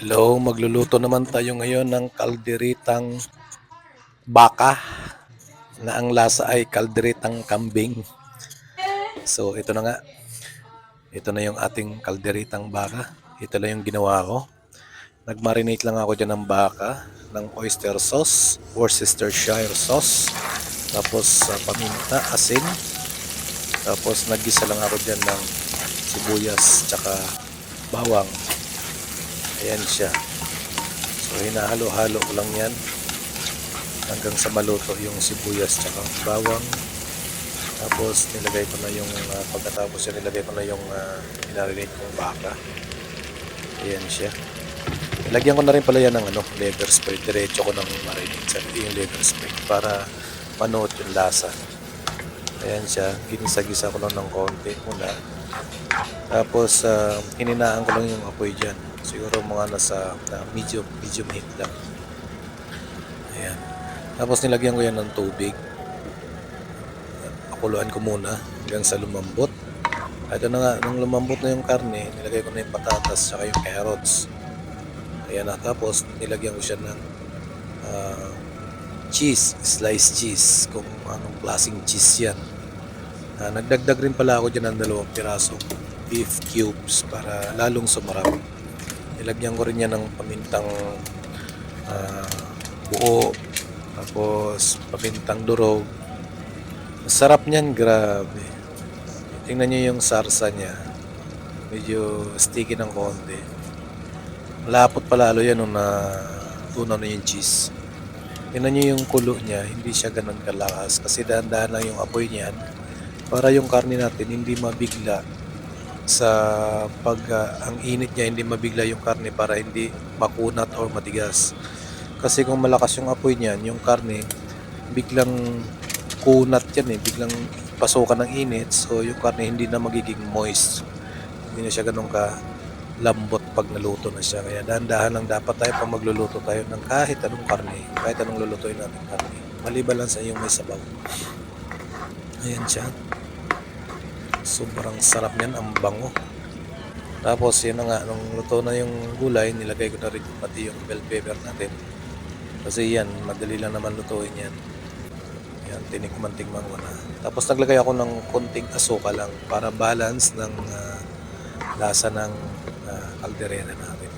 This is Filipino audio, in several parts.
Hello, magluluto naman tayo ngayon ng kalderitang baka na ang lasa ay kalderitang kambing. So ito na nga, ito na yung ating kalderitang baka. Ito lang yung ginawa ko. Nagmarinate lang ako dyan ng baka, ng oyster sauce, Worcestershire sauce, tapos paminta, asin, tapos nagisa lang ako dyan ng sibuyas, tsaka bawang. Ayan siya. So hinahalo-halo ko lang yan hanggang sa maluto yung sibuyas tsaka bawang. Tapos nilagay ko na yung pagkatapos yan nilagay ko na yung inarinate kong baka. Ayan siya. Nilagyan ko na rin pala yan ng leather spray. Diretso ko ng marinate sa yung leather spray para manuot yung lasa. Ayan siya. Ginisa-gisa ko lang ng konti muna. Tapos hininaan ko lang yung apoy dyan. Siguro mga nasa medium heat lang. Ayan. Tapos nilagyan ko yan ng tubig. Pakuluan ko muna hanggang sa lumambot. Ito na nga, nung lumambot na yung karne, nilagay ko na yung patatas saka yung carrots. Ayan na. Tapos nilagyan ko siya ng cheese, sliced cheese, kung anong klaseng cheese yan. Nagdagdag rin pala ako dyan ng 2 pirasong beef cubes para lalong sumarap. Nilagyan ko rin yan ng pamintang buo, tapos pamintang durog. Masarap niyan, grabe. Tingnan nyo yung sarsa niya. Medyo sticky ng konti. Malapot palalo yan nung natunaw na yung cheese. Tingnan nyo yung kulo niya, hindi siya ganun kalakas kasi dahan-dahan lang yung apoy niyan para yung karne natin hindi mabigla sa ang init niya, hindi mabigla yung karne para hindi makunat o matigas. Kasi kung malakas yung apoy niyan, yung karne biglang kunat yan biglang pasukan ng init, so yung karne hindi na magiging moist, hindi na siya ganun ka lambot pag naluto na siya. Kaya dahan-dahan lang dapat tayo pag magluluto tayo ng kahit anong karne, kahit anong lulutuin natin karne, maliban lang sa yung may sabaw. Ayan siya, sobrang sarap niyan, ang bango. Tapos yun na nga, nung luto na yung gulay, nilagay ko na rin pati yung bell pepper natin kasi yan, madali lang naman lutuin yan. Yan, tinikman-tikman ko na. Tapos naglagay ako ng konting asukal lang para balance ng lasa ng kaldereta natin.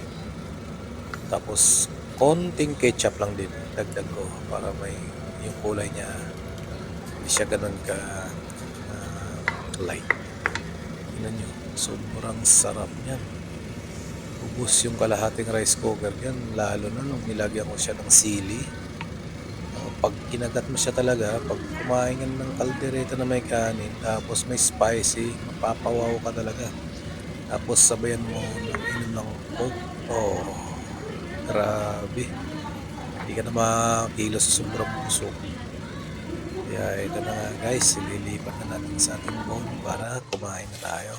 Tapos konting ketchup lang din dagdag ko para may yung kulay niya hindi siya ganun ka light. Tingnan nyo, sobrang sarap niyan. Ubus yung kalahating rice cooker yan, lalo na nung nilagyan ko siya ng sili. Pag kinagat mo siya talaga, pag kumain ka ng kaldereta na may kanin, tapos may spicy, mapapawaw ka talaga. Tapos sabayan mo ng inom ng coke. Oh, grabe. Hindi ka na makilos sa sobrang busog. Kaya ito na nga guys, ililipat na natin sa ating bowl para kumain na tayo.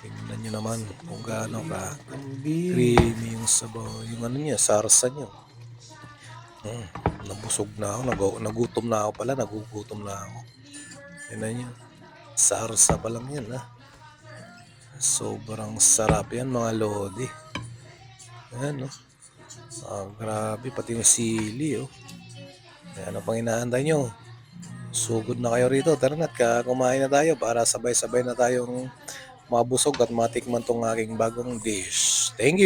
Tingnan nyo naman kung gaano ka creamy yung sabaw, yung niya, sarsa nyo. Nabusog na ako, nagutom na ako pala, nagugutom na ako. Tingnan nyo, sarsa pa lang yan Sobrang sarap yan mga lodi. Ayan grabe, pati yung sili Ano pang inaantay nyo? Sugod na kayo rito, tara na't kumain na tayo para sabay-sabay na tayong mabusog at matikman tong aking bagong dish. Thank you!